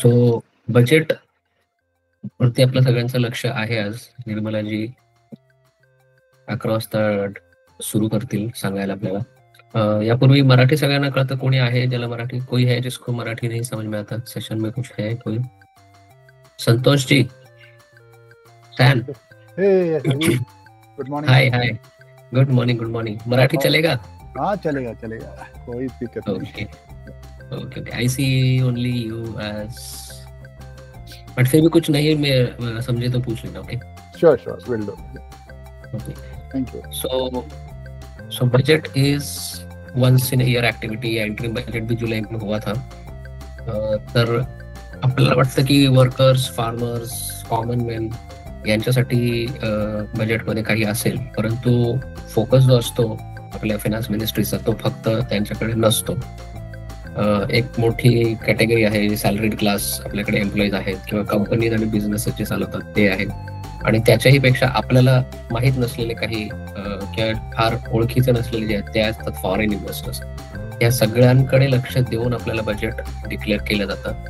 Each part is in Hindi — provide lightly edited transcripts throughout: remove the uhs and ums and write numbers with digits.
सो बजेट वरती आपलं सगळ्यांचं लक्ष आहे. आज निर्मलाजी अक्रॉस द सुरू करतील सांगायला आपल्याला. यापूर्वी मराठी सगळ्यांना कळतं कोणी आहे ज्याला मराठी, कोई है जिसको मराठी नहीं समझ में आता सेशन में कुछ है कोई? संतोष जी, सैन, good morning. Hi good morning. Marathi चलेगा? हाँ चलेगा, कोई दिक्कत नहीं. Okay I see only you age, but फिर भी कुछ नहीं मैं समझे तो पूछ लेना. Okay sure will do. Okay thank you. So budget is once in year activity. Entry budget भी जुलै में हुआ था. तर आपल्याला वाटतं की वर्कर्स, फार्मर्स, कॉमन मॅन यांच्यासाठी बजेटमध्ये काही असेल, परंतु फोकस जो असतो आपल्या फायनान्स मिनिस्ट्रीचा तो फक्त त्यांच्याकडे नसतो. एक मोठी कॅटेगरी आहे सॅलरीड क्लास, आपल्याकडे एम्प्लॉईज आहेत किंवा कंपनीज आणि बिझनेसेस जे चालवतात ते आहेत, आणि त्याच्याही पेक्षा आपल्याला माहीत नसलेले काही किंवा फार ओळखीचे नसलेले जे आहेत ते असतात फॉरेन इन्व्हेस्टर्स. या सगळ्यांकडे लक्ष देऊन आपल्याला बजेट डिक्लेअर केलं जातं.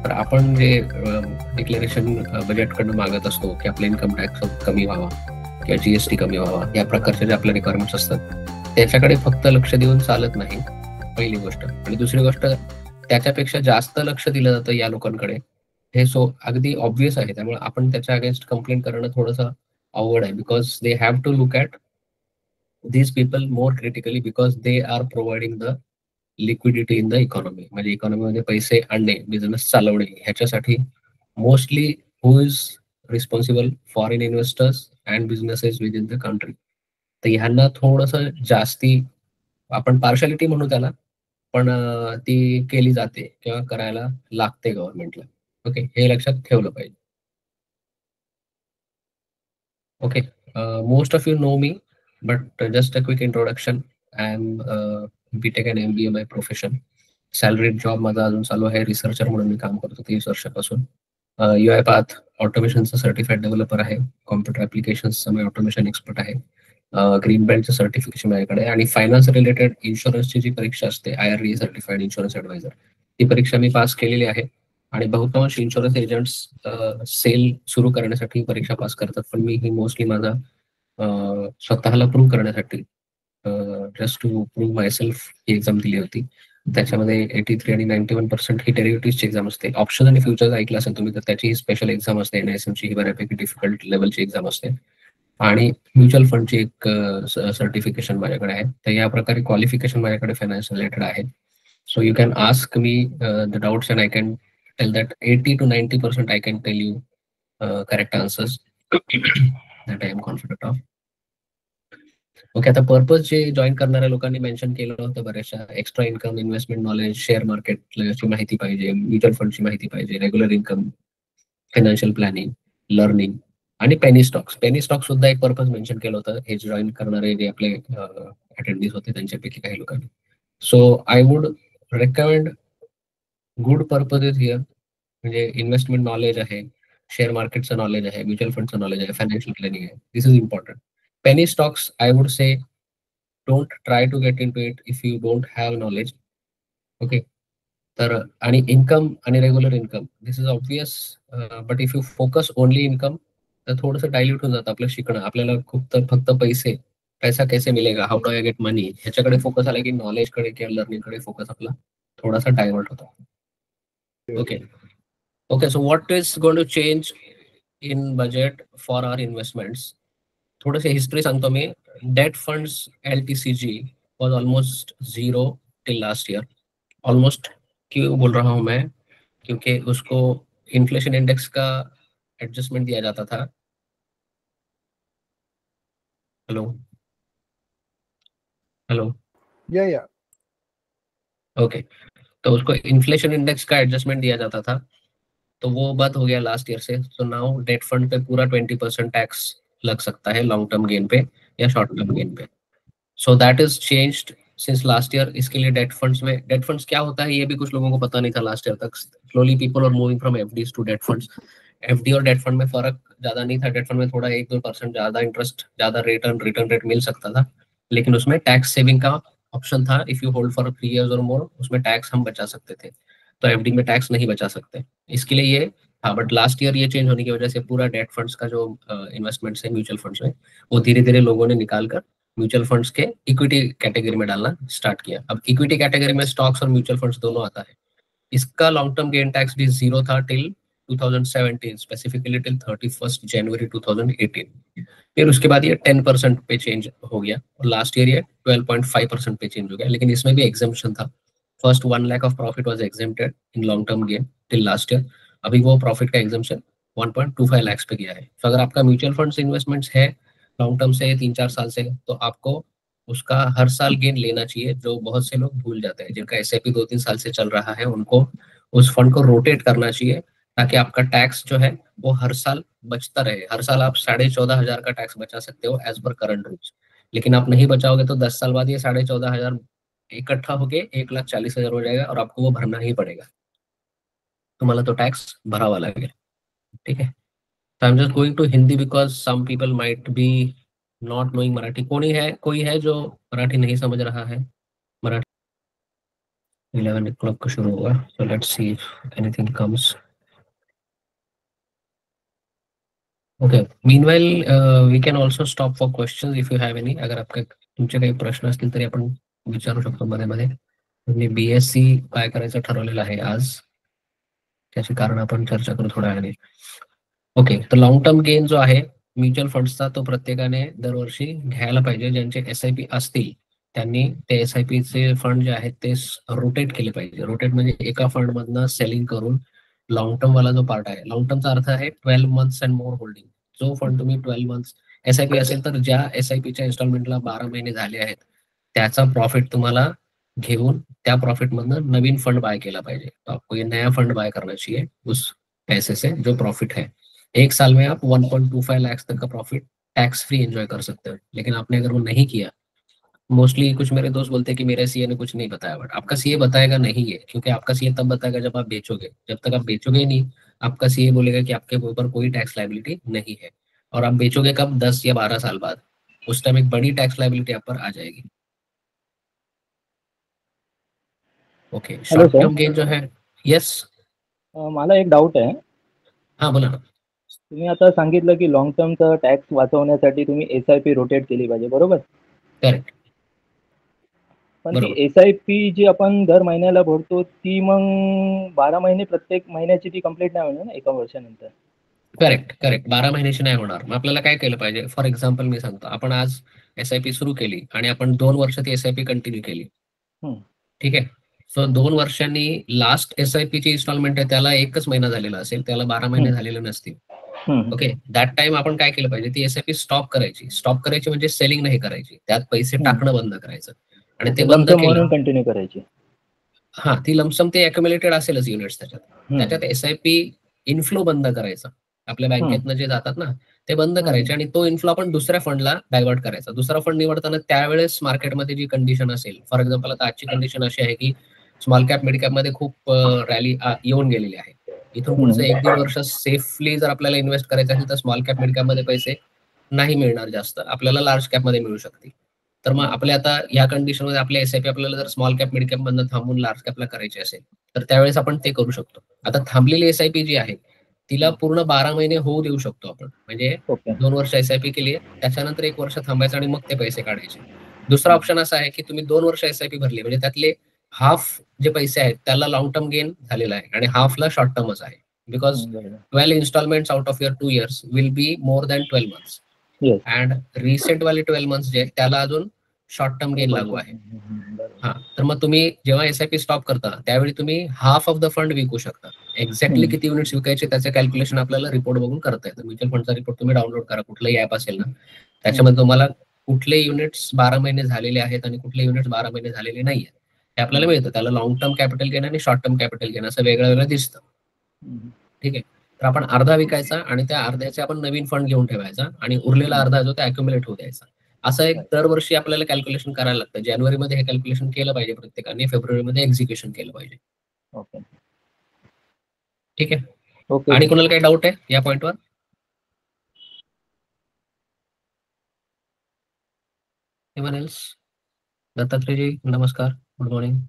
तर आपण जे डिक्लेरेशन बजेटकडनं मागत असतो की आपला इन्कम टॅक्स कमी व्हावा किंवा जीएसटी कमी व्हावा, या प्रकारचे जे आपल्या रिक्वायरमेंट्स असतात त्याच्याकडे फक्त लक्ष देऊन चालत नाही, पहिली गोष्ट. आणि दुसरी गोष्ट, त्याच्यापेक्षा जास्त लक्ष दिलं जातं या लोकांकडे, हे अगदी ऑब्व्हियस आहे. त्यामुळे आपण त्याच्या अगेन्स्ट कंप्लेंट करणं थोडंसं अवघड आहे, because they have to look at these people more critically because they are providing the liquidity in the economy. म्हणजे इकॉनॉमीमध्ये पैसे आणणे, बिझनेस चालवणे, ह्याच्यासाठी mostly who is responsible? Foreign investors and businesses with in the country. तर ह्यांना थोडंसं जास्ती, आपण पार्शालिटी म्हणू त्याला, पण ती केली जाते किंवा करायला लागते गव्हर्नमेंटला. ओके, हे लक्षात ठेवलं पाहिजे. Okay, most of you know me, but just a quick introduction. I am BTech and MBA by profession. Salaried job माझा अजून चालू आहे, रिसर्चर म्हणून मी काम करतो 30 वर्षापासून. UiPath ऑटोमेशनचा सर्टिफाईड डेव्हलपर आहे, कॉम्प्युटर ऍप्लिकेशन्सचा मी ऑटोमेशन एक्सपर्ट आहे, ग्रीन बेल्टचं सर्टिफिकेशन माझ्याकडे, आणि फायनान्स रिलेटेड इन्शुरन्सची जी परीक्षा असते IRDA सर्टिफाईड इन्शुरन्स ऍडवायझर, ती परीक्षा मी पास केलेली आहे. आणि बहुतांश इन्शुरन्स एजंट्स सेल सुरू करण्यासाठी परीक्षा पास करतात, पण मी ही मोस्टली माझा स्वतःला प्रूव्ह करण्यासाठी, जस्ट टू प्रूव्ह मायसेल्फ ही एक्झाम दिली होती. त्याच्यामध्ये 83 आणि 91% ही डेरिव्हेटिव्हची एक्झाम असते. ऑप्शन आणि फ्युचर्स ऐकलं असेल तुम्ही, तर त्याची ही स्पेशल एक्झाम असते. NISM ची ही बऱ्यापैकी डिफिकल्ट लेवलची एक्झाम असते. आणि म्युच्युअल फंडची एक सर्टिफिकेशन माझ्याकडे आहे. तर या प्रकारे क्वालिफिकेशन माझ्याकडे फायनान्स रिलेटेड आहे. So you can ask me the doubts and I can tell that 80 to 90% I can tell you correct answers that I am confident of. Okay, आता पर्पज जे जॉईन करणाऱ्या लोकांनी मेन्शन केलं होतं बऱ्याचशा, extra income, investment knowledge, share मार्केटची माहिती पाहिजे, म्युच्युअल फंडची माहिती पाहिजे, regular income, financial planning, learning, आणि पेनी स्टॉक्स सुद्धा एक पर्पज मेन्शन केलं होतं हे जॉईन करणारे जे आपले अटेंडीज होते त्यांच्यापैकी काही लोकांनी. So I would recommend good purposes here, म्हणजे इन्व्हेस्टमेंट नॉलेज आहे, शेअर मार्केटचं नॉलेज आहे, म्युच्युअल फंडचं नॉलेज आहे, फायनान्शियल प्लॅनिंग आहे. This is important. Penny stocks, I would say, don't try to get into it if you don't have knowledge. Okay. तर आणि इन्कम आणि regular income, this is obvious, but if you focus only income तर थोडंसं डायल्यूट होऊन जातं आपलं शिकणं. आपल्याला खूप तर फक्त पैसा कैसे मिलेगा, how do I get money, ह्याच्याकडे फोकस आला की नॉलेजकडे किंवा लर्निंगकडे फोकस आपला थोडासा डायव्हर्ट होतो. Okay, so what is going to change in budget for our investments? थोड़े हिस्ट्री सांगतो मी. Debt funds LTCG was almost zero till last year. Almost क्यों बोल रहा हूँ मैं? क्योंकि उसको इन्फ्लेशन इंडेक्स का एडजस्टमेंट दिया जाता था. हेलो या ओके, तो उसको इन्फ्लेशन इंडेक्स का एडजस्टमेंट दिया जाता था, तो वो बंद हो गया लास्ट ईयर से. सो नाउ डेट फंड पे पूरा 20% टैक्स लग सकता है लॉन्ग टर्म गेन पे या शॉर्ट टर्म गेन पे. So that is changed since last year. इसके लिए डेट फंड्स क्या होता है ये भी कुछ लोगों को पता नहीं था लास्ट ईयर तक. Slowly people are moving from FDs to debt funds. FD और डेट फंड में फर्क ज्यादा नहीं था. डेट फंड में थोड़ा 1-2% ज्यादा इंटरेस्ट, ज्यादा रिटर्न रेट मिल सकता था, लेकिन उसमें टैक्स सेविंग का ऑप्शन था. If you hold for 3 years और मोर, उसमें टैक्स हम बचा सकते थे. तो एफडी में टैक्स नहीं बचा सकते। इसके लिए ये हाँ, बट लास्ट ईयर ये चेंज होने की वजह से पूरा डेट फंड्स का जो इन्वेस्टमेंट्स है म्यूचुअल फंड्स में, वो धीरे धीरे लोगों ने निकाल कर म्यूचुअल फंड्स के इक्विटी कैटेगरी में डालना स्टार्ट किया। अब इक्विटी कैटेगरी में स्टॉक्स और म्यूचुअल फंड्स दोनों आता है। इसका लॉन्ग टर्म गेन टैक्स भी जीरो था टिल 2017, स्पेसिफिकली टिल 31 जनवरी 2018। फिर उसके बाद ये 10% पे चेंज हो गया और लास्ट ईयर ये 12.5% पे चेंज हो गया, लेकिन इसमें भी एग्जाम्पशन था। First 1 lakh of profit was exempted in long term gain till last year. अभी वो प्रॉफिट का एग्जाम्पशन 1.25 लाख पे गया है। तो अगर आपका म्यूचुअल फंड्स इन्वेस्टमेंट्स है लॉन्ग टर्म से 3-4 साल से, तो आपको उसका हर साल गेन लेना चाहिए, जो बहुत से लोग भूल जाते हैं। जिनका एसआईपी 2-3 साल से चल रहा है, उनको उस फंड को रोटेट करना चाहिए, ताकि आपका टैक्स जो है वो हर साल बचता रहे। हर साल आप 14,500 का टैक्स बचा सकते हो एज पर करंट रूल्स। लेकिन आप नहीं बचाओगे तो 10 साल बाद ये 14,500 इकट्ठा होके 1,40,000 हो जाएगा और आपको वो भरना ही पड़ेगा। तुम्हाला तो टैक्स भरावा लागेल। ठीक है। तो I am just going to Hindi because some people might be not knowing Marathi. कोई है जो मराठी नहीं समझ रहा है? मराठी 11 o'clock का शुरू होगा, so let's see if anything comes. Okay, meanwhile we can also stop for questions if you have any. अगर आपका तुमचे काही प्रश्न असतील तरी आपण विचारू शकतो मध्ये मध्ये। मी बीएससी काय करायचं ठरवलेलं आहे आज, त्याचे कारण आपण चर्चा करू थोड्या वेळाने। ओके, तर लॉंग टर्म गेन जो आहे म्युच्युअल फंड्सचा, तो प्रत्येकाने दरवर्षी घ्यायला पाहिजे। ज्यांचे एसआयपी असतील त्यांनी ते एसआयपी चे फंड जे आहेत ते रोटेट केले पाहिजे। रोटेट म्हणजे एका फंड मधनं सेलिंग करून लॉंग टर्म वाला जो पार्ट आहे, लॉंग टर्मचा अर्थ आहे 12 मंथ्स अँड मोर होल्डिंग। जो फंड तुम्ही 12 मंथ्स एसआयपी असेल तर ज्या एसआयपीच्या इन्स्टॉलमेंटला 12 महिने झाले आहेत, त्याचा प्रॉफिट तुम्हाला घेऊन त्या प्रॉफिट मधनं नवीन फंड बाय केला पाहिजे। तो आपको ये नया फंड बाय करना चाहिए उस पैसे से जो प्रॉफिट है। 1 साल में आप 1.25 लाख तक का प्रॉफिट टैक्स फ्री एंजॉय कर सकते हो। लेकिन आपने अगर वो नहीं किया, मोस्टली कुछ मेरे दोस्त बोलते हैं कि मेरे सीए ने कुछ नहीं बताया, बट आपका सीए बताएगा नहीं है, क्योंकि आपका सीए तब बताएगा जब आप बेचोगे। जब तक आप बेचोगे ही नहीं, आपका सीए बोलेगा कि आपके ऊपर कोई टैक्स लाइबिलिटी नहीं है। और आप बेचोगे कब? 10 या 12 साल बाद। उस टाइम एक बड़ी टैक्स लाइबिलिटी आप पर आ जाएगी। Okay, hello short sir, term gain जो है, यस, मला एक डाऊट आहे. हाँ बोला ना। तुम्ही आता सांगितलं की लॉंग टर्मचा टॅक्स वाचवण्यासाठी तुम्ही एस-आय-पी रोटेट केली पाहिजे, बरोबर? करेक्ट, पण ती बरोबर। एस-आय-पी जी आपण दर महिन्याला भरतो, ती मग 12 महिने प्रत्येक महिन्याची ती कंप्लीट नाही होणार ना एका वर्षानंतर? करेक्ट, करेक्ट, 12 महिन्याची नाही होणार। मग आपल्याला काय केलं पाहिजे? फॉर एक्झाम्पल मी सांगतो, आपण आज एसआयपी सुरू केली आणि आपण 2 वर्ष ती एसआयपी कंटिन्यू केली। हं, ठीक आहे। सो 2 वर्षांनी लास्ट एसआयपी ची इन्स्टॉलमेंट आहे, त्याला 1 महिना झालेला असेल, त्याला 12 महिने हं, झालेले नसतील। हं, हं, ओके, दॅट टाइम आपण काय केलं पाहिजे? ती एसआयपी स्टॉप करायची। स्टॉप करायची म्हणजे सेलिंग नाही करायची, त्यात पैसे हं. टाकणं बंद करायचं। आणि ते ओके, बंद लमसम म्हणून केलं, कंटिन्यू करायची. हा, ती लमसम ते अक्युमुलेटेड असेलच युनिट्स त्याच्यात। हं, त्याच्यात एसआयपी इन्फ्लो बंद करायचा, आपल्या हं, बँकेतनं जे जातात ना ते बंद हं, करायचे, आणि तो इन्फ्लो आपण दुसऱ्या फंडला डायव्हर्ट करायचा। दुसरा फंड निवडताना त्यावेळेस मार्केटमध्ये जी कंडिशन असेल, फॉर एक्झाम्पल आता आजची कंडिशन अशी आहे की स्मॉल कॅप मिड कॅप मध्ये खूप रॅली येऊन गेलेली आहे। इथून पुढचं हं, 1-1.5 वर्ष सेफली जर आपल्याला इन्व्हेस्ट करायचं असेल तर स्मॉल कॅप मिड कॅप मध्ये पैसे नाही मिळणार जास्त, आपल्याला लार्ज कॅप मध्ये मिळू शकतील। तर मग हं, आपल्या आता या कंडिशनमध्ये आपल्या एसआयपी आपल्याला जर स्मॉल कॅप मिड कॅप मधनं थांबून लार्ज कॅपला करायची असेल, तर त्यावेळेस आपण ते करू शकतो। आता थांबलेली एसआयपी जी आहे तिला हं. पूर्ण 12 महिने होऊ देऊ शकतो आपण। म्हणजे ओके. 2 वर्ष एसआयपी केली आहे, त्याच्यानंतर 1 वर्ष थांबायचं आणि मग ते पैसे काढायचे। दुसरा हं, ऑप्शन असा आहे की तुम्ही 2 वर्ष एसआयपी भरली, म्हणजे त्यातले हाफ जे पैसे आहेत त्याला लॉंग टर्म गेन झालेला आहे आणि हाफला शॉर्ट टर्मच आहे। बिकॉज हं, बरोबर. 12 instalments out of your 2 years will be more than 12 months। Yes. And recent वाले 12 मंथ्स जे आहेत त्याला अजून शॉर्ट टर्म गेन 1 लागू वर्ष. आहे। हं, हं, हं, बरोबर. हा, तर मग तुम्ही जेव्हा एसआयपी स्टॉप करता त्यावेळी तुम्ही हाफ ऑफ द फंड विकू शकता। एक्झॅक्टली हं, किती युनिट्स विकायचे त्याचं कॅल्क्युलेशन आपल्याला रिपोर्ट बघून करता येतं। म्युच्युअल फंडचा रिपोर्ट तुम्ही डाउनलोड करा, कुठलंही ऍप असेल ना, हं, त्याच्यामध्ये तुम्हाला कुठले युनिट्स 12 महिने झालेले आहेत आणि कुठले युनिट्स 12 महिने झालेले नाही आहेत ते आपल्याला हं, मिळतं। त्याला लॉंग टर्म कॅपिटल गेन आणि शॉर्ट टर्म कॅपिटल गेन असं वेगळं वेगळं दिसतं। हं, ठीक आहे। तर आपण अर्धा विकायचा आणि त्या अर्ध्याचे आपण नवीन फंड घेऊन ठेवायचा आणि उरलेला हं. अर्धा जो ते अक्युमुलेट होऊ द्यायचा। असं एक राइट. दरवर्षी आपल्याला कॅल्क्युलेशन करायला लागतं। जानेवारीमध्ये हे कॅल्क्युलेशन केलं पाहिजे प्रत्येकाने, फेब्रुवारीमध्ये एक्झिक्युशन केलं पाहिजे। ओके. ठीक आहे। ओके आणि सर. कोणाला काही डाऊट आहे या पॉइंटवर? Avon else? दत्तात्रेयजी नमस्कार, good morning.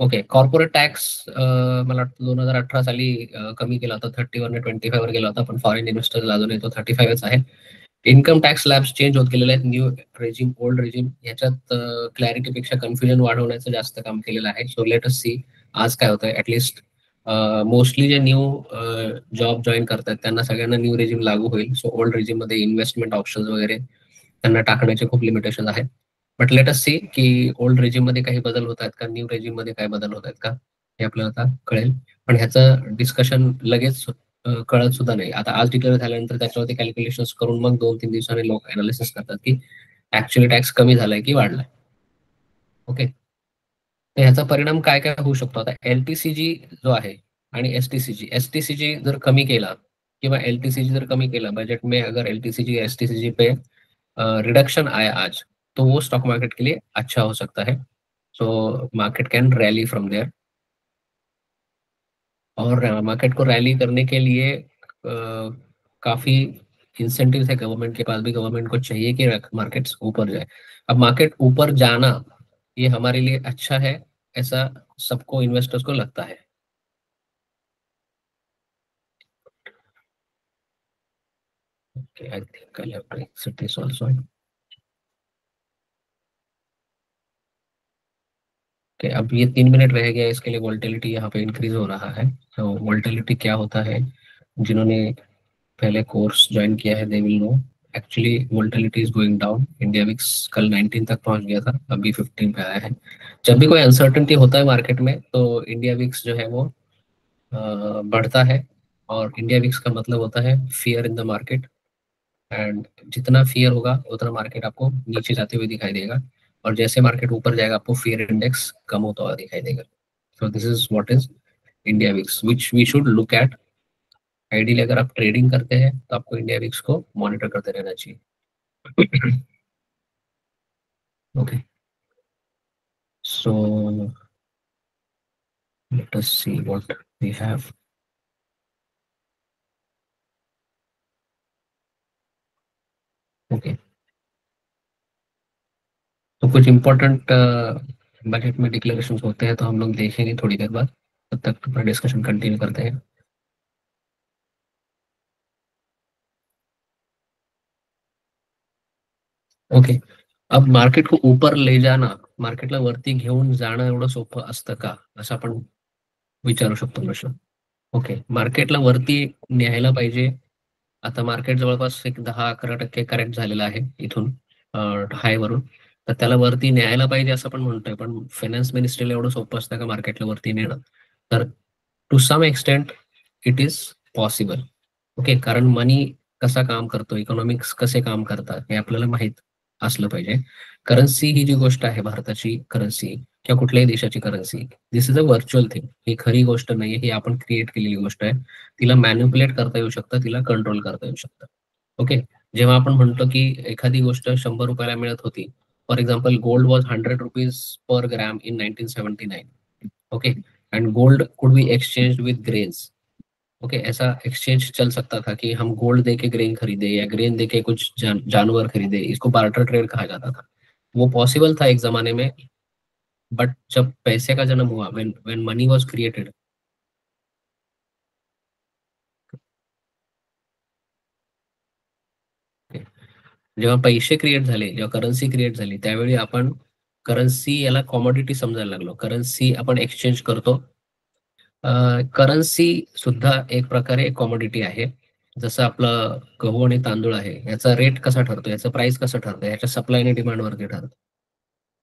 Okay, corporate tax मला वाटतं 2018 साली कमी केला होता, 30 वरने 25 वर गेला होता, पण फॉरेन इन्व्हेस्टर अजूनही तो 35च आहे. इन्कम टॅक्स स्लॅब्स चेंज होत गेलेले आहेत, न्यू रेजिम ओल्ड रेजिम, याच्यात क्लॅरिटीपेक्षा कन्फ्युजन वाढवण्याचं जास्त काम केलेलं आहे. सो लेट अस सी आज काय होतंय. ऍटलिस्ट मोस्टली जे न्यू जॉब जॉईन करतात त्यांना सगळ्यांना न्यू रेजिम लागू होईल. सो ओल्ड रेजिम मध्ये इन्व्हेस्टमेंट ऑप्शन्स वगैरे त्यांना टाकण्याचे खूप लिमिटेशन आहेत. बट लेट अस सी की ओल्ड रेजिम मध्ये काही बदल होत आहेत का, न्यू रेजिम मध्ये काय बदल होत आहेत का, हे आपल्याला आता कळेल. पण ह्याचं डिस्कशन लगेच कळत सुद्धा नाही. आता आज डिक्लेअर झाल्यानंतर त्याच्यावरती कॅल्क्युलेशन करून मग 2-3 दिवसांनी लोक अनालिसिस करतात की ऍक्च्युअली टॅक्स कमी झालाय की वाढलाय. ओके, तर ह्याचा परिणाम काय काय होऊ शकतो. आता एलटीसीजी जो आहे आणि एसटीसीजी जर कमी केला किंवा एलटीसीजी जर कमी केला, बजट में अगर एलटीसीजी एसटीसीजी पे रिडक्शन आया आज, तो वो स्टॉक मार्केट के लिए अच्छा हो सकता है. So market can rally from there. और मार्केट को रैली करने के लिए काफी इंसेंटिव है गवर्नमेंट के पास भी. गवर्नमेंट को चाहिए कि मार्केट्स ऊपर जाए. अब मार्केट ऊपर जाना ये हमारे लिए अच्छा है, ऐसा सबको इन्वेस्टर्स को लगता है. Okay, I think I'll have to exit this also. Okay, अब ये 3 मिनट रह गया, इसके लिए वोल्टिलिटी यहाँ पे इंक्रीज हो रहा है. तो वोल्टिलिटी क्या होता है, जिन्होंने पहले कोर्स ज्वाइन किया है they will know. Actually volatility is going down. India VIX कल 19 तक पहुंच गया था, अभी 15 पे आया है. जब भी कोई अनसर्टेनिटी होता है मार्केट में तो इंडिया विक्स जो है वो बढ़ता है. और इंडिया विक्स का मतलब होता है fear in the market. And जितना फियर होगा उतना मार्केट आपको नीचे जाते हुए दिखाई देगा, और जैसे मार्केट ऊपर जाएगा आपको फियर इंडेक्स कम होता हुआ दिखाई देगा. So this is what is India VIX which we should look at. Ideally अगर आप ट्रेडिंग करते हैं तो आपको इंडिया विक्स को मॉनिटर करते रहना चाहिए. Okay, so let us see what we have. Okay, तो कुछ इम्पोर्टेंट बजट में डिक्लेरेशन होते हैं तो हम लोग देखेंगे थोड़ी देर बाद. तब तक अपना डिस्कशन कंटिन्यू करते हैं. ओके, अब मार्केट को ऊपर ले जाणं, मार्केटला वरती घेऊन जाणं एवढं सोपं असतं का, असं आपण विचारू शकतो प्रश्न. ओके, मार्केटला वरती न्यायला पाहिजे. आता मार्केट जवळपास एक 10-11% करेक्ट झालेलं आहे इथून हाय वरून. तर त्याला वरती न्यायला पाहिजे असं पण म्हणतोय, पण फायनान्स मिनिस्ट्रीला एवढं सोपं असतं का मार्केटला वरती नेणं. तर to some extent it is possible. Okay, कारण मनी कसा काम करतो, इकॉनॉमिक्स कसे काम करतात हे आपल्याला माहित असलं पाहिजे. करन्सी ही जी गोष्ट आहे, भारताची करन्सी किंवा कुठल्याही देशाची currency, this is a virtual thing. ही खरी गोष्ट नाहीये, ही आपण क्रिएट केलेली गोष्ट आहे. तिला मॅन्युप्युलेट करता येऊ शकतं, तिला कंट्रोल करता येऊ शकतं. ओके, जेव्हा आपण म्हणतो की एखादी गोष्ट 100 रुपयाला मिळत होती, for example gold was 100 rupees per gram in 1979. Okay, and gold could be exchange with grains. Okay, ऐसा एक्सचेंज चल सकता था कि हम गोल्ड दे के ग्रेन खरीदे या ग्रेन दे के कुछ जानवर खरीदे. इसको बार्टर ट्रेड कहा जाता था. वो पॉसिबल था एक जमाने में. बट जब पैसे का जन्म हुआ, व्हेन मनी वाज क्रिएटेड, जेव्हा पैसे क्रिएट झाले, जेव्हा करन्सी क्रिएट झाली, त्यावेळी आपण करन्सी याला कॉमोडिटी समजायला लागलो. करन्सी आपण एक्सचेंज करतो. करन्सी सुद्धा एक प्रकारे कॉमोडिटी आहे. जसं आपलं गहू आणि तांदूळ आहे, याचा रेट कसा ठरतो, याचं प्राइस कसं ठरतं, याच्या सप्लाय आणि डिमांड वरती ठरतं.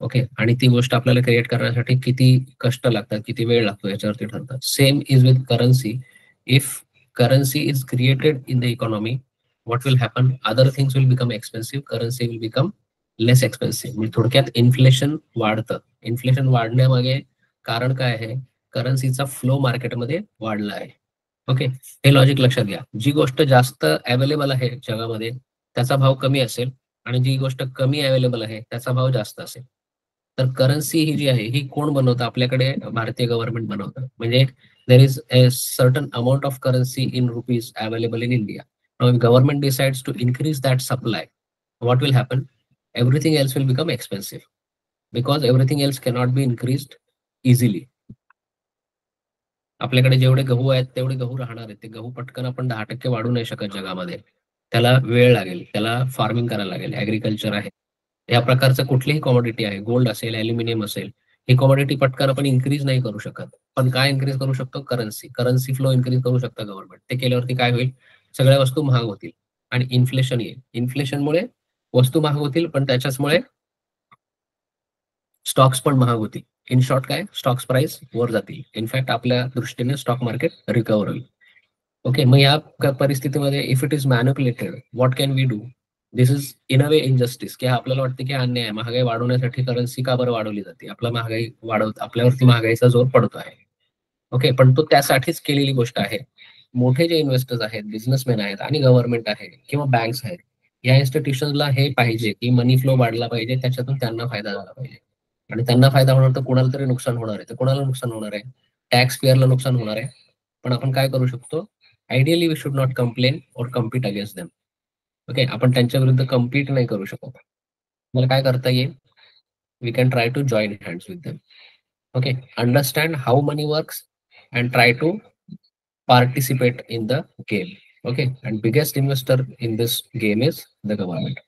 ओके, आणि ती गोष्ट आपल्याला क्रिएट करण्यासाठी किती कष्ट लागतात, किती वेळ लागतो याच्यावरती ठरतात. Same is with currency. If currency is created in the economy, what will happen, other things will become expensive, currency will become less expensive. म्हणजे थोडक्यात इन्फ्लेशन वाढतं. इन्फ्लेशन वाढण्यामागे कारण काय आहे, करन्सीचा फ्लो मार्केटमध्ये वाढला आहे. ओके, हे लॉजिक लक्षात घ्या. जी गोष्ट जास्त अवेलेबल आहे जगामध्ये त्याचा भाव कमी असेल, आणि जी गोष्ट कमी अवेलेबल आहे त्याचा भाव जास्त असेल. तर करन्सी ही जी आहे ही कोण बनवतं, आपल्याकडे भारतीय गव्हर्नमेंट बनवतं. म्हणजे there is a certain amount of currency in rupees available in India. Now, if government decides to increase that supply, what will happen? Everything else will become expensive because everything else cannot be increased easily. आपल्याकडे जेवढे गहू आहेत तेवढे गहू राहणार आहेत. ते गहू पटकन आपण 10% वाढू नाही शकत जगामध्ये. त्याला वेळ लागेल, त्याला फार्मिंग करायला लागेल, ऍग्रिकल्चर आहे. या प्रकारचं कुठलीही कॉमोडिटी आहे, गोल्ड असेल, अल्युमिनियम असेल, ही कॉमोडिटी पटकन आपण इन्क्रीज नाही करू शकत. पण काय इन्क्रीज करू शकतो? करन्सी फ्लो इन्क्रीज करू शकतं गव्हर्नमेंट. ते केल्यावरती काय होईल? सगळ्या वस्तू महाग होतील आणि इन्फ्लेशन येईल. इन्फ्लेशनमुळे वस्तू महाग होतील, पण त्याच्याचमुळे स्टॉक्स पण महाग होतील. इन शॉर्ट काय? स्टॉक्स प्राइस वर जातील. इनफॅक्ट आपल्या दृष्टीने स्टॉक मार्केट रिकव्हर होईल. ओके, मग या परिस्थितीमध्ये if it is manipulated, what can we do? This is in a way injustice, की आपल्याला वाटतं की अन्याय आहे. महागाई वाढवण्यासाठी करन्सी का बरं वाढवली जाते? आपल्यावरती महागाईचा जोर पडतो आहे. ओके, पण तो त्यासाठीच केलेली गोष्ट आहे. मोठे जे इन्व्हेस्टर्स आहेत, बिझनेसमॅन आहेत आणि गव्हर्नमेंट आहे किंवा बँक्स आहेत, या इन्स्टिट्यूशनला हे पाहिजे की मनी फ्लो वाढला पाहिजे, त्याच्यातून त्यांना फायदा झाला पाहिजे. आणि त्यांना फायदा होणार तर कोणाला तरी नुकसान होणार आहे. तर कोणाला नुकसान होणार आहे? टॅक्स पेअरला नुकसान होणार आहे. पण आपण काय करू शकतो? Ideally we should not complain or compete against them. Okay, आपण त्यांच्या विरुद्ध कम्पीट नाही करू शकत. मला काय करता येईल? We can try to join hands with them. Okay, understand how money works and try to participate in the game. Okay, and biggest investor in this game is the government.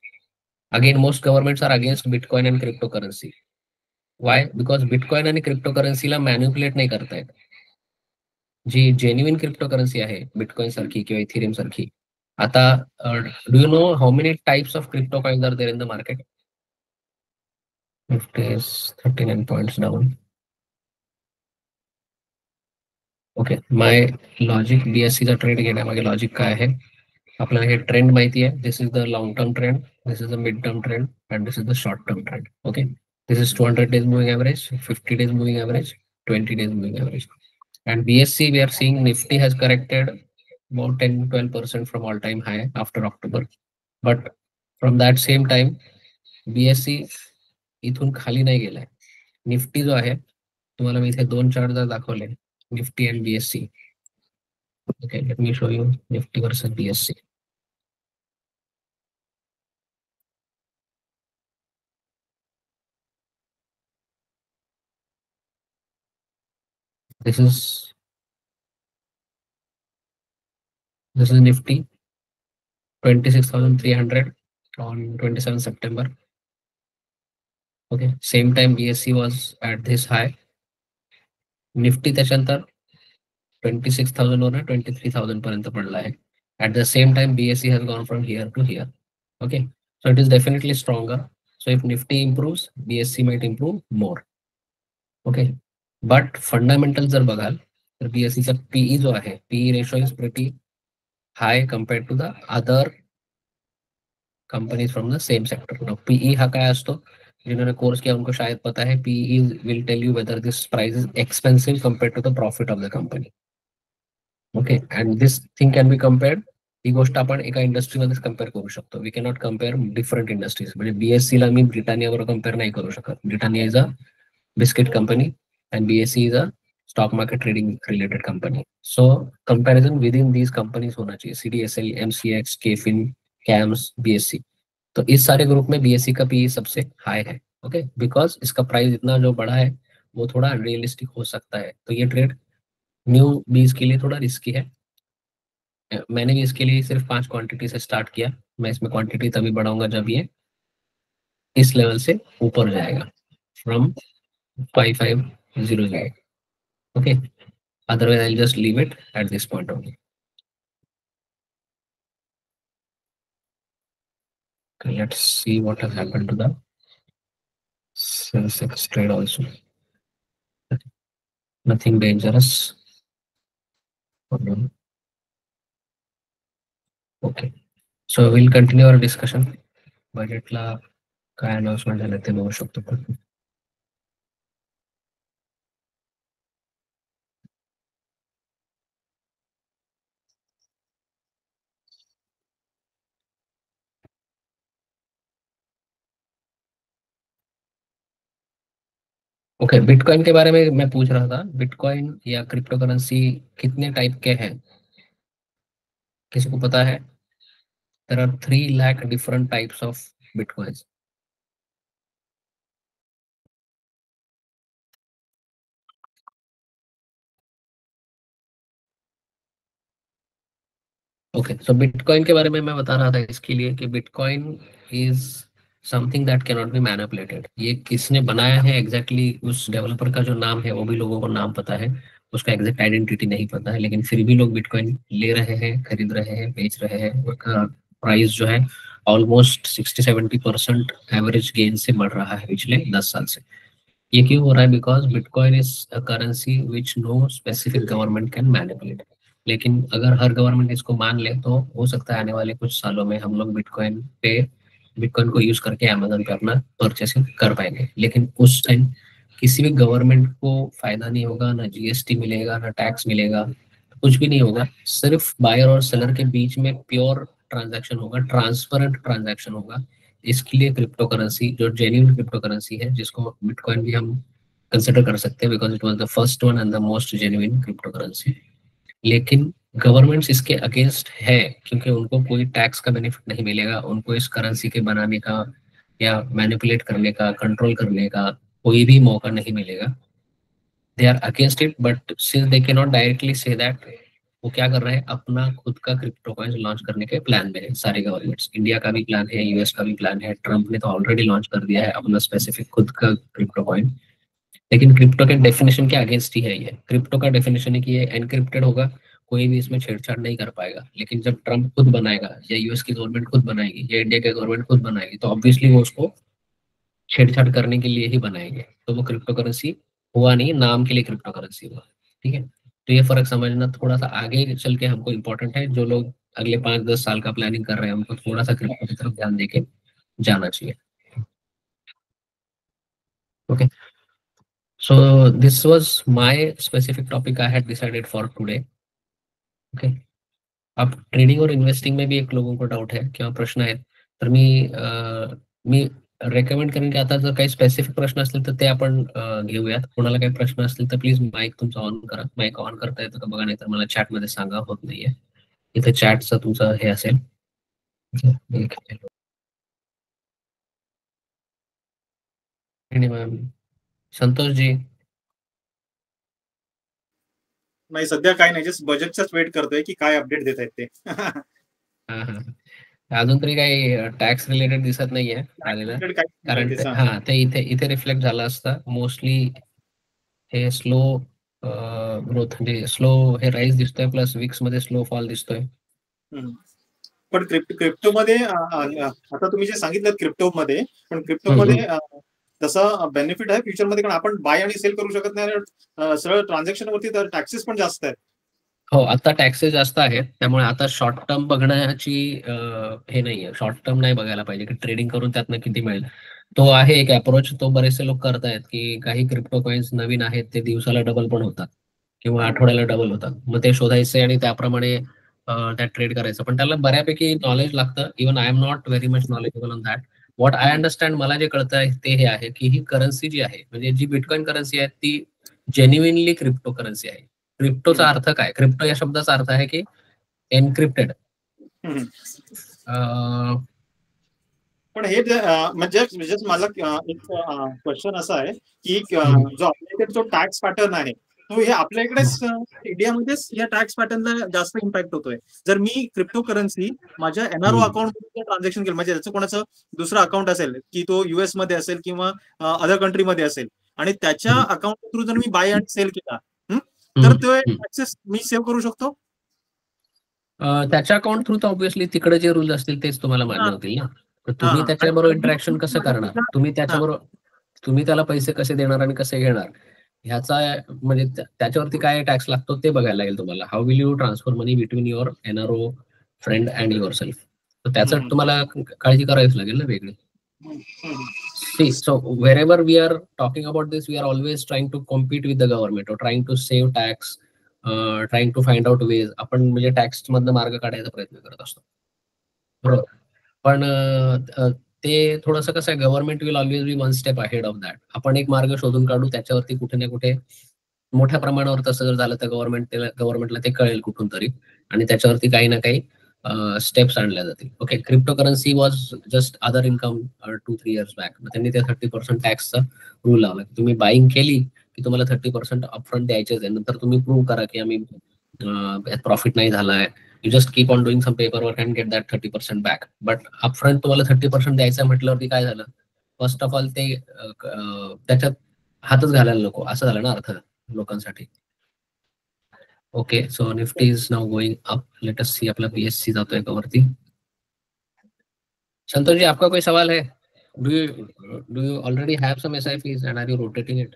Again, most governments are against Bitcoin and cryptocurrency. Why? Because Bitcoin आणि cryptocurrency ला मॅन्युप्युलेट नाही करतायत. जी जेन्युइन क्रिप्टोकरन्सी आहे, बिटकॉइन सारखी किंवा इथिरियम सारखी. आता do you know how many types of crypto coins are there in the market? 39 points down. Okay, my logic बीएससीचा ट्रेड घेण्यामागे लॉजिक काय आहे? आपल्याला हे ट्रेंड माहिती आहे. This is the long term trend, this is the mid term trend and this is the short term trend. Okay, this is 200 days moving average, 50 days moving average, 20 days moving average. And BSC, we are seeing Nifty has corrected about 10-12% from all time high after October. But from that same time, BSC इथून खाली नाही गेलाय. निफ्टी जो आहे, तुम्हाला मी इथे दोन चार्ट जर दाखवले, Nifty and BSC. Okay, let me show you Nifty versus BSC. This is Nifty 26,300 on 27 September. Okay, same time BSC was at this high. Nifty त्याच्यानंतर 26,000 वरून 23,000 पर्यंत पडला आहे. At the same time BSC has gone from here to here. Okay, so it is definitely stronger. So if Nifty improves, BSC might improve more. Okay, but fundamental जर बघाल तर BSC चा PE जो आहे, PE ratio is pretty high compared to the other companies from the same sector. Now PE हा काय असतो? जिन्होंने कोर्स किया उनको शायद पता है. PE will tell you whether this price is expensive compared to the profit of the company. Okay, and this thing can be compared. ही गोष्ट आपण एका इंडस्ट्रीमध्येच कम्पेअर करू शकतो. We cannot compare different industries. म्हणजे BSC ला मी ब्रिटानिया बरोबर कम्पेअर नाही करू शकत. Britannia is a biscuit company and BSC is a stock market trading related company. So comparison within these companies होना चाहिए. CDSL, MCX, KFin, CAMS, BSC. तो इस सारे ग्रुप में BSC का PE सबसे हाई है. ओके, बिकॉज इसका प्राइस इतना जो बड़ा है वो थोड़ा अनरियलिस्टिक हो सकता है. तो ये ट्रेड न्यू बीज के लिए थोड़ा रिस्की है. मैंने भी इसके लिए सिर्फ 5 क्वांटिटी से स्टार्ट किया. मैं इसमें क्वांटिटी तभी बढ़ाऊंगा जब ये इस लेवल से ऊपर जाएगा, from 5500. Okay, otherwise I'll just leave it at this point only. Okay, let's see what has happened to the Sensex trade also. Nothing dangerous. Okay, so we'll continue our discussion. बजेटला काय अनाउन्समेंट झालं ते बघू शकतो. ओके, बिटकॉइन के बारे में मैं पूछ रहा था. बिटकॉइन या क्रिप्टो करेंसी कितने टाइप के हैं? किसी को पता है? There are 3 lakh different types of bitcoins. Okay, so bitcoin के बारे में मैं बता रहा था इसके लिए कि bitcoin is something that can not be manipulated. ये किसने बनाया है एग्जैक्टली उस डेवलपर का जो नाम है वो भी लोगों को नाम पता है, उसका एग्जैक्ट आइडेंटिटी नहीं पता है, लेकिन फिर भी लोग बिटकॉइन ले रहे हैं, खरीद रहे हैं, बेच रहे हैं। उसका प्राइस जो है ऑलमोस्ट 60-70% एवरेज गेन से बढ़ रहा है पिछले 10 साल से। ये क्यों हो रहा है? Because bitcoin is a currency which no specific government can manipulate. लेकिन अगर हर गवर्नमेंट इसको मान ले तो हो सकता है आने वाले कुछ सालों में हम लोग बिटकॉइन को यूज करके अमेजन पे अपना परचेसिंग कर पाएंगे। लेकिन उस टाइम किसी भी गवर्नमेंट को फायदा नहीं होगा, ना जीएसटी मिलेगा, ना टैक्स मिलेगा, कुछ भी नहीं होगा। सिर्फ बायर और सेलर के बीच में प्योर ट्रांजैक्शन होगा, ट्रांसपेरेंट ट्रांजैक्शन होगा। इसके लिए क्रिप्टो करेंसी, जो जेन्युइन क्रिप्टो करेंसी है, जिसको बिटकॉइन भी हम कंसिडर कर सकते हैं because it was the first one and the most genuine crypto currency. लेकिन गवर्नमेंट्स इसके अगेंस्ट है क्योंकि उनको कोई टैक्स का बेनिफिट नहीं मिलेगा, उनको इस करेंसी के बनाने का या मैनिपुलेट करने का, कंट्रोल करने का कोई भी मौका नहीं मिलेगा। They are against it, but since they can not directly say that, वो क्या कर रहे हैं, अपना खुद का क्रिप्टो कॉइन लॉन्च करने के प्लान में है सारे गवर्नमेंट्स। इंडिया का भी प्लान है, यूएस का भी प्लान है, ट्रम्प ने तो ऑलरेडी लॉन्च कर दिया है अपना स्पेसिफिक खुद का क्रिप्टो कॉइन। लेकिन क्रिप्टो के डेफिनेशन के अगेंस्ट ही है ये। क्रिप्टो का डेफिनेशन है कि ये एनक्रिप्टेड होगा, कोई भी इसमें छेड़छाड़ नहीं कर पाएगा। लेकिन जब ट्रम्प खुद बनाएगा या यूएस की गवर्नमेंट खुद बनाएगी या इंडिया की गवर्नमेंट खुद बनाएगी तो ऑब्वियसली वो उसको छेड़छाड़ करने के लिए ही बनाएंगे। तो वो क्रिप्टो करेंसी हुआ नहीं, नाम के लिए क्रिप्टो करेंसी हुआ। ठीक है, तो ये फर्क समझना थोड़ा सा आगे चल के हमको इम्पोर्टेंट है। जो लोग अगले 5-10 साल का प्लानिंग कर रहे हैं उनको थोड़ा सा क्रिप्टो की तरफ ध्यान देके जाना चाहिए। Okay, so this was my specific topic I had decided for today. Okay, अब ट्रेडिंग और इन्व्हेस्टिंग में भी एक लोगों को डाऊट आहे किंवा प्रश्न आहेत, तर मी रेकमेंड करेन की आता जर काही स्पेसिफिक प्रश्न असतील तर ते आपण घेऊयात. कोणाला काही प्रश्न असतील तर प्लीज माईक तुमचा ऑन करा. माईक ऑन करता येतं का बघा, नाही तर मला चॅटमध्ये सांगा, होत नाहीये. इथे चॅटचं तुमचं हे असेल. मॅम संतोष जी. नाही, सध्या काय नाही, जस्ट बजेटचाच वेट करतोय की काय अपडेट देत आहेत ते. अजून तरी काही टॅक्स रिलेटेड दिसत नाहीये आलेलं, कारण ते इथे रिफ्लेक्ट झालं असतं. मोस्टली हे स्लो ग्रोथ म्हणजे स्लो हे राईज दिसतोय, प्लस विक्स मध्ये स्लो फॉल दिसतोय. पण क्रिप्टो मध्ये आता तुम्ही जे सांगितलं क्रिप्टो मध्ये, पण क्रिप्टो मध्ये तसा बेनिफिट आहे फ्युचर मध्ये, कारण आपण बाय आणि सेल करू शकत नाही, सरळ ट्रान्झॅक्शन वरती तर टॅक्सेस पण जास्त आहेत. हो, आता टॅक्सेस जास्त आहेत, त्यामुळे आता शॉर्ट टर्म बघण्याची हे नाहीये. शॉर्ट टर्म नाही बघायला पाहिजे की ट्रेडिंग करून त्यातनं किती मिळेल. तो आहे एक अप्रोच, तो बरेचसे लोक करतायत की काही क्रिप्टो कॉइन्स नवीन आहेत, ते दिवसाला डबल पण होतात किंवा आठवड्याला डबल होतात, मग ते शोधायचे आणि त्याप्रमाणे त्यात ट्रेड करायचं. पण त्याला बऱ्यापैकी नॉलेज लागतं. Even I am not very much knowledgeable on that. What I understand, मला जे कळतं आहे ते हे आहे की ही करन्सी जी आहे, म्हणजे जी बिटकॉइन करन्सी आहे, ती जेन्युइनली क्रिप्टो करन्सी आहे. क्रिप्टोचा अर्थ काय? क्रिप्टो या शब्दाचा अर्थ आहे की एनक्रिप्टेड. पण हे म्हणजे माझा एक क्वेश्चन असा आहे की जो आपल्या जो टॅक्स पॅटर्न आहे तो हे आपल्या इकडेच इंडियामध्येच या टॅक्स पॅटर्नला जास्त इम्पॅक्ट होतोय. जर मी क्रिप्टो करन्सी माझ्या एनआरओ अकाउंटमध्ये ट्रान्झॅक्शन केलं, म्हणजे त्याचं कोणाचं दुसरं अकाउंट असेल की तो युएस मध्ये असेल किंवा अदर कंट्रीमध्ये असेल, आणि त्याच्या अकाउंट थ्रू जर मी बाय आणि सेल केला तर तो टॅक्सेस मी सेव्ह करू शकतो. त्याच्या अकाउंट थ्रू तर ऑब्व्हियसली तिकडे जे रूल्स असतील तेच तुम्हाला मान्य होतील ना. तुम्ही त्याच्याबरोबर इंटरॅक्शन कसं करणार, तुम्ही त्याला पैसे कसे देणार आणि कसे घेणार, ह्याचा म्हणजे त्याच्यावरती काय टॅक्स लागतो ते बघायला लागेल तुम्हाला. How will you transfer money between your NRO friend and your self, तर त्याचं तुम्हाला काळजी करावीच लागेल ना वेगळी. See, so wherever we are talking about this, we are always trying to compete with the government or trying to save tax, trying to find out ways. आपण म्हणजे टॅक्स मधनं मार्ग काढायचा प्रयत्न करत असतो, बरोबर. पण ते थोडंसं कसं आहे, government will always be one step ahead of that. आपण एक मार्ग शोधून काढू, त्याच्यावरती कुठे ना कुठे मोठ्या प्रमाणावर तसं जर झालं तर गव्हर्नमेंटला ते कळेल कुठून तरी, आणि त्याच्यावरती काही ना काही स्टेप्स आणल्या जातील. Okay, crypto currency was just other income 2-3 years back. त्यांनी ते 30% टॅक्सचा रूल लावला. तुम्ही बाईंग केली की तुम्हाला 30% अपफ्रंट द्यायचेच आहे. नंतर तुम्ही प्रूव्ह करा की आम्ही प्रॉफिट नाही झालाय You just keep on doing some paperwork and get that 30% back. But upfront तुम्हाला 30% द्यायचं म्हटल्यावरती काय झालं, फर्स्ट ऑफ ऑल ते त्याच्यात हातच घालायला नको असं झालं ना अर्थ लोकांसाठी. Okay, so nifty is now going up. Let us see आपला बीएससी जातोय का वरती. संतोष जी, आपका कोई सवाल है? Do you already have some SIPs and are you rotating it?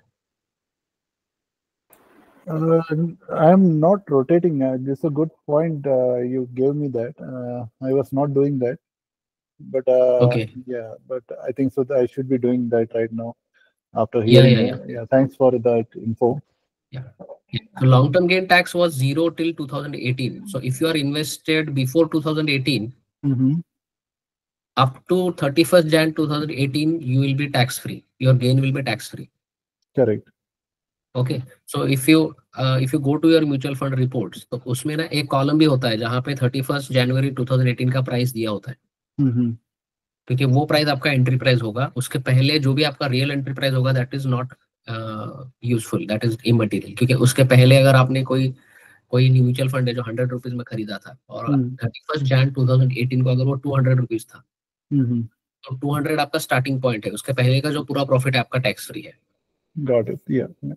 I am not rotating. This is a good point. You gave me that. I was not doing that, but Okay. yeah, but I think so that I should be doing that right now after Yeah, hearing. yeah. Thanks for that info. So long-term gain tax was 0 till 2018. So if you are invested before 2018, up to 31st Jan 2018, you will be tax-free. Your gain will be tax-free. Correct. Okay, so if you go to your mutual fund reports, तो उसमें ना एक कॉलम भी होता है जहाँ पे 31 जनवरी 2018 का प्राइस दिया होता है, क्योंकि वो प्राइस आपका एंट्री प्राइस होगा. उसके पहले जो भी आपका रियल एंट्री प्राइस होगा that is not useful, that is immaterial. क्योंकि उसके पहले अगर आपने कोई म्यूचुअल फंड है जो 100 रुपीज में खरीदा था और 31 जैन 2018 को अगर वो 200 रुपीज था, तो 200 आपका स्टार्टिंग पॉइंट है. उसके पहले का जो पूरा प्रॉफिट है आपका टैक्स फ्री है. Got it. Yeah.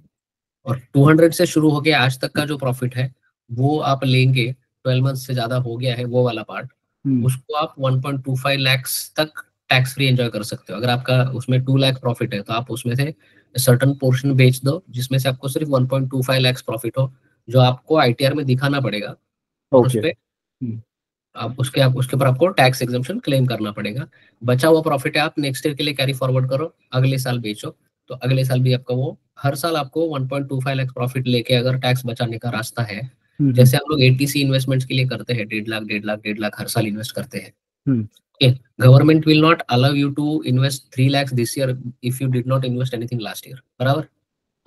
और 200 से शुरू होके आज तक का जो प्रॉफिट है वो आप लेंगे, 12 मंथ से ज्यादा हो गया है वो वाला पार्ट, उसको आप 1.25 लाख तक टैक्स फ्री एंजॉय कर सकते हो. अगर आपका उसमें 2 लाख प्रॉफिट है तो आप उसमें से सर्टेन पोर्शन बेच दो जिसमें से आपको सिर्फ 1.25 लाख प्रॉफिट हो, जो आपको आईटीआर में दिखाना पड़ेगा. और उसपे उसके ऊपर आपको टैक्स एग्जम्पशन क्लेम करना पड़ेगा. बचा हुआ प्रॉफिट है आप नेक्स्ट ईयर के लिए कैरी फॉरवर्ड करो, अगले साल बेचो, तो अगले साल भी आपका वो हर साल आपको 1.25 लाख प्रॉफिट लेके अगर टैक्स बचाने का रास्ता है, जैसे हम लोग एटीसी इन्वेस्टमेंट्स के लिए करते हैं 1.5 लाख हर साल इन्वेस्ट करते हैं. Government will not allow you to invest 3 lakh this year if you did not invest anything last year. बराबर?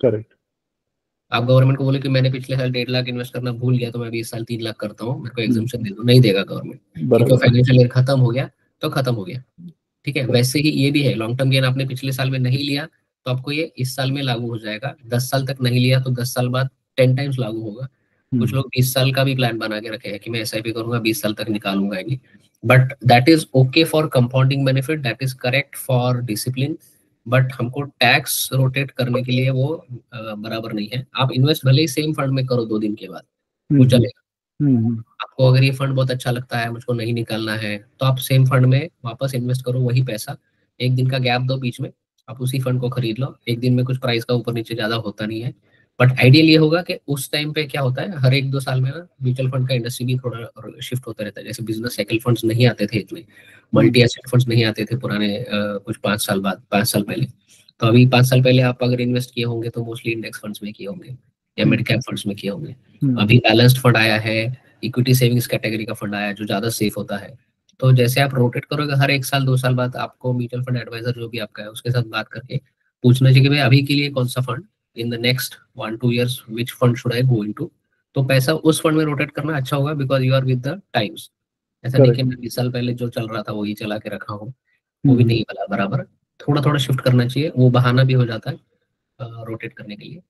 करेक्ट. आप गवर्नमेंट को बोले कि मैंने पिछले साल 1.5 लाख इन्वेस्ट करना भूल गया तो मैं भी इस साल 3 लाख करता हूँ, मेरे को एग्जम्पशन दे दो, नहीं देगा गवर्नमेंट, क्योंकि फाइनेंशियल ईयर खत्म हो गया तो खत्म हो गया. ठीक है, वैसे ही ये भी है. लॉन्ग टर्म गेन आपने पिछले साल में नहीं लिया तो आपको ये इस साल में लागू हो जाएगा. 10 साल तक नहीं लिया तो 10 साल बाद 10 टाइम्स लागू होगा. कुछ लोग 20 साल का भी प्लान बना के रखे हैं कि मैं एसआईपी करूंगा, 20 साल तक निकालूंगा ये. But that is okay for compounding benefit, that is correct for discipline. But हमको टैक्स रोटेट करने के लिए वो बराबर नहीं है. आप इन्वेस्ट भले ही सेम फंड में करो 2 दिन के बाद, वो चलेगा. आपको अगर ये फंड बहुत अच्छा लगता है, मुझको नहीं निकालना है, तो आप सेम फंड में वापस इन्वेस्ट करो वही पैसा, 1 दिन का गैप दो बीच में, आप उसी फंड को खरीद लो. 1 दिन में कुछ प्राइस का ऊपर नीचे ज्यादा होता नहीं है. बट आइडियल ये होगा कि उस टाइम पे क्या होता है, हर 1-2 साल में ना म्यूचुअल फंड का इंडस्ट्री भी थोड़ा शिफ्ट होता रहता है. जैसे बिजनेस साइकिल फंड्स नहीं आते थे इतने, मल्टी एसेट फंड्स नहीं आते थे पुराने कुछ 5 साल पहले. तो अभी 5 साल पहले आप अगर इन्वेस्ट किए होंगे तो मोस्टली इंडेक्स फंड्स में किए होंगे या मिड कैप फंड्स में किए होंगे. अभी बैलेंस्ड फंड आया है, इक्विटी सेविंग्स कैटेगरी का फंड आया है जो ज्यादा सेफ होता है. तो जैसे आप रोटेट करोगे हर 1 साल 2 साल बाद, आपको म्यूचुअल फंड एडवाइजर जो भी आपका है उसके साथ बात करके पूछना चाहिए कि भाई अभी के लिए कौन सा fund, in the next 1-2 years which fund should I go into. तो पैसा उस फंड में रोटेट करना अच्छा होगा because you are with the times. ऐसा नहीं कि मैं 20 साल पहले जो चल रहा था वही चला के रखा हूँ, वो भी नहीं वाला. बराबर थोड़ा थोड़ा शिफ्ट करना चाहिए, वो बहाना भी हो जाता है रोटेट करने के लिए.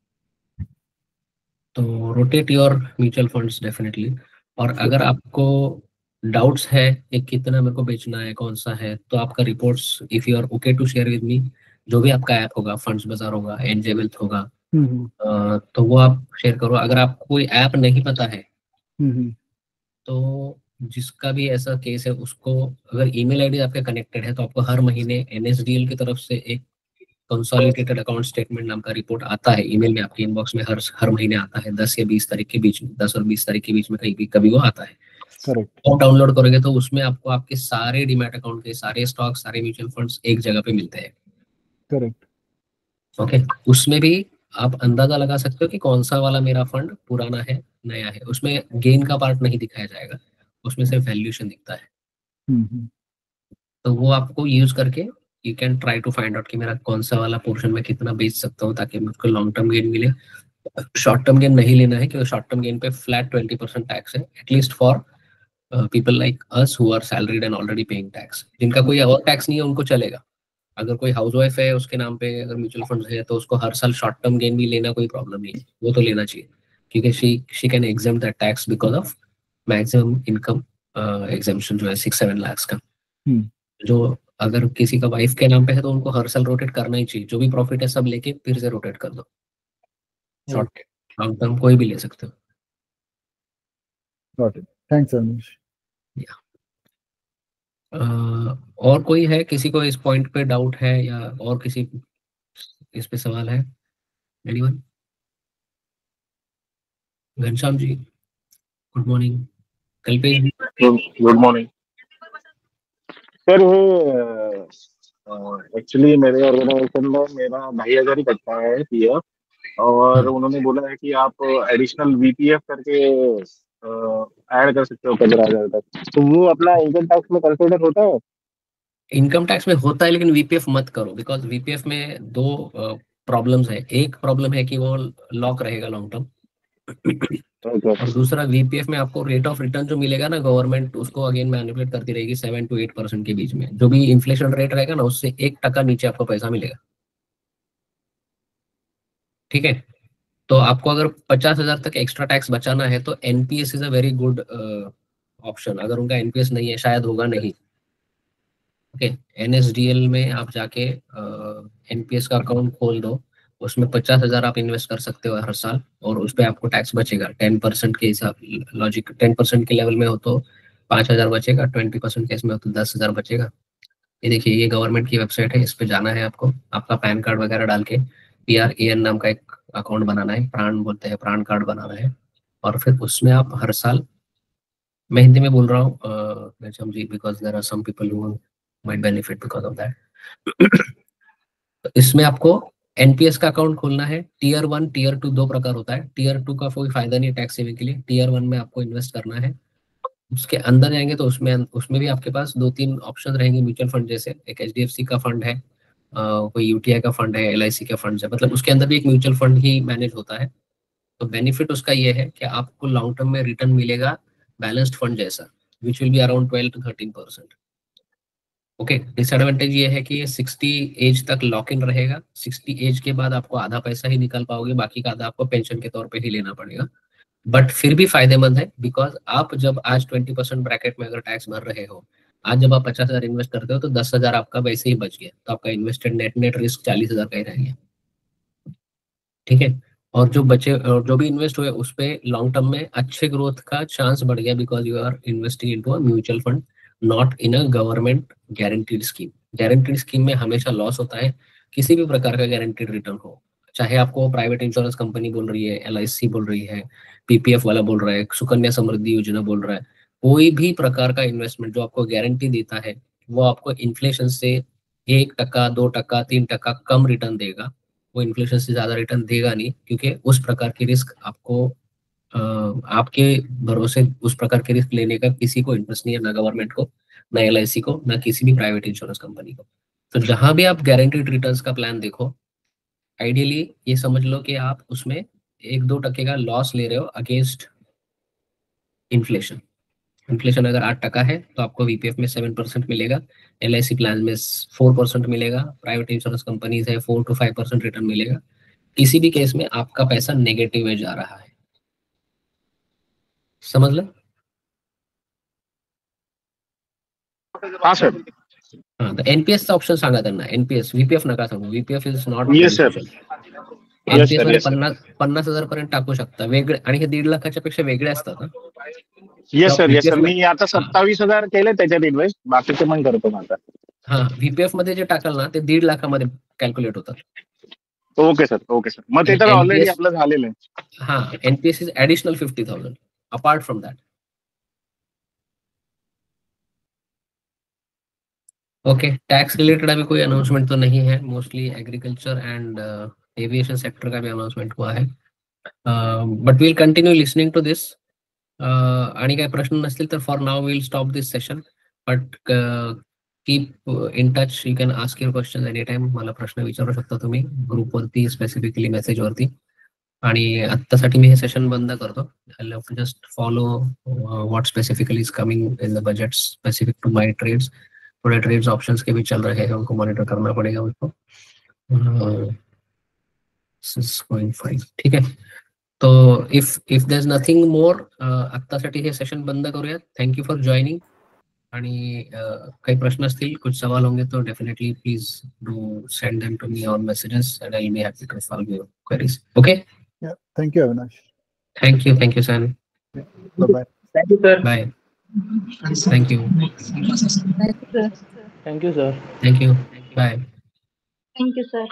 तो rotate your mutual funds definitely. और अगर आपको डाउट्स है कि कितना मेरे को बेचना है, कौन सा है, तो आपका reports if you are okay to share with me, जो भी आपका ऐप होगा, फंड्स बाजार होगा, एनजे वेल्थ होगा, तो वो आप शेयर करो. अगर आपको कोई ऐप नहीं पता है तो जिसका भी ऐसा केस है उसको, अगर ईमेल आईडी आपके कनेक्टेड है तो आपको हर महीने एनएसडीएल की तरफ से एक कंसोलिडेटेड अकाउंट स्टेटमेंट नाम का रिपोर्ट आता है ईमेल में, आपके इनबॉक्स में हर महीने आता है. 10 या 20 तारीख के बीच में, 10 और 20 तारीख के बीच में कभी वो आता है. आप डाउनलोड करोगे तो उसमें आपको आपके सारे डीमैट अकाउंट के सारे स्टॉक, सारे म्यूचुअल फंड्स एक जगह पे मिलते हैं. करेक्ट. ओके, उसमें भी आप अंदाजा लगा सकते हो कि कौन सा वाला मेरा फंड पुराना है, नया है. उसमें गेन का पार्ट नहीं दिखाया जाएगा, उसमें सिर्फ वैल्यूएशन दिखता है. तो वो आपको यूज करके you can try to find out कि मेरा कौन सा वाला पोर्शन में कितना बेच सकता हूँ ताकि मुझको लॉन्ग टर्म गेन मिले. शॉर्ट टर्म गेन नहीं लेना है क्योंकि शॉर्ट टर्म गेन पे फ्लैट 20% टैक्स है, at least for people like us who are salaried and already paying tax. जिनका कोई और टैक्स नहीं है उनको चलेगा. अगर कोई हाउसवाइफ है उसके नाम पे अगर म्यूचुअल फंड है तो उसको हर साल शॉर्ट टर्म गेन भी लेना कोई प्रॉब्लम नहीं है, वो तो लेना चाहिए क्योंकि she can exam that tax because of maximum income exemption जो है 6-7 लाख का, जो अगर किसी का वाइफ के नाम पे है तो उनको हर साल रोटेट करना ही चाहिए। जो भी प्रॉफिट है सब लेके फिर से रोटेट कर दो। शॉर्ट लॉन्ग टर्म कोई भी ले सकते हो। Got it. Thanks, Anish. और कोई है, किसी को इस पॉइंट पे डाउट है या और किसी इस पे सवाल है? Anyone? Ghanshyam ji good morning. Kalpesh जी गुड मॉर्निंग सर। एक्चुअली मेरे ऑर्गेनाइजेशन में मेरा 2,500 ही कटता है पीएफ, और उन्होंने बोला है कि आप एडिशनल वीपीएफ करके ऐड कर सकते हो 15,000 तक, तो वो अपना इनकम टैक्स में कंसिडर होता है? इनकम टैक्स में होता है, लेकिन वीपीएफ मत करो, बिकॉज वीपीएफ में दो प्रॉब्लम्स है। एक प्रॉब्लम है कि वो लॉक रहेगा लॉन्ग टर्म, और दूसरा वीपीएफ में आपको रेट ऑफ रिटर्न जो मिलेगा ना, गवर्नमेंट उसको अगेन मैनिपुलेट करती रहेगी 7 to 8% के बीच में। जो भी इन्फ्लेशन रेट रहेगा ना, उससे 1% नीचे आपको पैसा मिलेगा। ठीक है, तो आपको अगर 50,000 तक एक्स्ट्रा टैक्स बचाना है तो NPS is a very good option. अगर उनका एनपीएस नहीं है, शायद होगा नहीं, ओके, एनएसडीएल में आप जाके एनपीएस का अकाउंट खोल दो, उसमें 50,000 आप इन्वेस्ट कर सकते हो हर साल, और उस पर आपको टैक्स बचेगा 10% के हिसाब। लॉजिक 10% के लेवल में हो तो 5,000 बचेगा, 20% केस में हो तो 10,000 बचेगा। ये देखिए, ये गवर्नमेंट की वेबसाइट है, इस पे जाना है आपको, आपका पैन कार्ड वगैरह डाल के PRAN नाम का एक अकाउंट बनाना है, प्राण बोलते हैं, प्राण कार्ड बनाना है, और फिर उसमें आप हर साल, मैं हिंदी में बोल रहा हूँ जी, because there are some people who might benefit because of that. इसमें आपको एनपीएस का अकाउंट खोलना है। टीयर 1 टीयर 2 दो प्रकार होता है। टीयर 2 का कोई फायदा नहीं टैक्स सेविंग के लिए, टीयर 1 में आपको इन्वेस्ट करना है। उसके अंदर जाएंगे तो उसमें भी आपके पास 2-3 ऑप्शन रहेंगे म्यूचुअल फंड जैसे। एक HDFC का फंड है, कोई UTI का फंड है, LIC का फंड है, मतलब उसके अंदर भी एक म्यूचुअल फंड ही मैनेज होता है। तो बेनिफिट उसका ये है कि आपको लॉन्ग टर्म में रिटर्न मिलेगा बैलेंस्ड फंड जैसा, which will be around 12 to 13%। Okay, disadvantage ये है कि ये 60 एज तक लॉक इन रहेगा। 60 एज के बाद आपको आधा पैसा ही निकाल पाओगे, बाकी का आधा आपको पेंशन के तौर पे ही लेना पड़ेगा। बट फिर भी फायदेमंद है, बिकॉज आप जब आज 20% ब्रैकेट में अगर टैक्स भर रहे हो, आज जब आप 50,000 इन्वेस्ट करते हो तो 10,000 आपका वैसे ही बच गया, तो आपका इन्वेस्टेड नेट रिस्क 40,000 का ही रह गया। ठीक है, और जो बचे और जो भी इन्वेस्ट हुए उस पे लॉन्ग टर्म में अच्छे ग्रोथ का चांस बढ़ गया, because you are investing into a mutual fund, not in a government guaranteed scheme. Guaranteed scheme में हमेशा लॉस होता है, किसी भी प्रकार का गारंटीड रिटर्न हो, चाहे आपको प्राइवेट इंश्योरेंस कंपनी बोल रही है, LIC बोल रही है, PPF वाला बोल रहा है, सुकन्या समृद्धि योजना बोल रहा है, कोई भी प्रकार का इन्वेस्टमेंट जो आपको गारंटी देता है वो आपको इन्फ्लेशन से 1%, 2%, 3% कम रिटर्न देगा। वो इन्फ्लेशन से ज्यादा रिटर्न देगा नहीं, क्योंकि उस प्रकार की रिस्क आपको आपके भरोसे उस प्रकार के रिस्क लेने का किसी को इंटरेस्ट नहीं है, ना गवर्नमेंट को, ना LIC को, ना किसी भी प्राइवेट इंश्योरेंस कंपनी को। तो जहां भी आप गारंटीड रिटर्न्स का प्लान देखो, आइडियली ये समझ लो कि आप उसमें 1-2% का लॉस ले रहे हो अगेंस्ट इन्फ्लेशन। इन्फ्लेशन अगर 8% है तो आपको VPF में 7% मिलेगा, LIC प्लान में 4% मिलेगा, प्राइवेट इंश्योरेंस कंपनीज है 4 to 5% रिटर्न मिलेगा। किसी भी केस में आपका पैसा नेगेटिव में जा रहा है, समझ लो। हाँ सर। हाँ, तर एनपीएसचा ऑप्शन सांगा त्यांना, एनपीएस, VPF नका सांगू, VPF is not yes sir. NPS मध्ये 50,000 पर्यंत टाकू शकता वेगळे, आणि हे 1.5 लाखाच्या पेक्षा वेगळे असतात ना. Yes sir, yes sir. मी आता 27,000 केले त्याच्यात इन्व्हेस्ट, बाकीचे पण करतो मग आता. हा, VPF मध्ये जे टाकाल ना ते 1.5 लाखामध्ये कॅल्क्युलेट होतात. Okay sir, okay sir. मग ते तर ऑलरेडी आपलं झालेलं आहे. हा, NPS is additional 50,000 apart from that. Okay, tax related अभी कोई अनाउंसमेंट तो नहीं है, mostly agriculture and aviation sector का भी अनाउंसमेंट हुआ है, but we'll continue listening to this. आणि काही प्रश्न नसतील तर for now will stop this session, but keep in touch, you can ask your question any time. मला प्रश्न विचारू शकता तुम्ही ग्रुपवरती, स्पेसिफिकली मेसेजवरती. आणि आत्तासाठी मी हे सेशन बंद करतो. I love just follow what specifically is coming in the budget specific to my trades. थोड़े ट्रेड्स ऑप्शंस के भी चल रहे हैं, उनको मॉनिटर करना पड़ेगा उसको. ठीक है, तो if there is nothing more, आत्तासाठी हे सेशन बंद करूयात. Thank you for joining. आणि काही प्रश्न असतील, कुछ सवाल होंगे तो definitely please do send them to me on messages and I will be happy to solve your queries. Okay, Yeah. Thank you, Avinash. Thank you सॅन. Bye bye. Thank you, sir. Bye. Thank you. Thank you, sir. Thank you. Bye. Thank you, sir.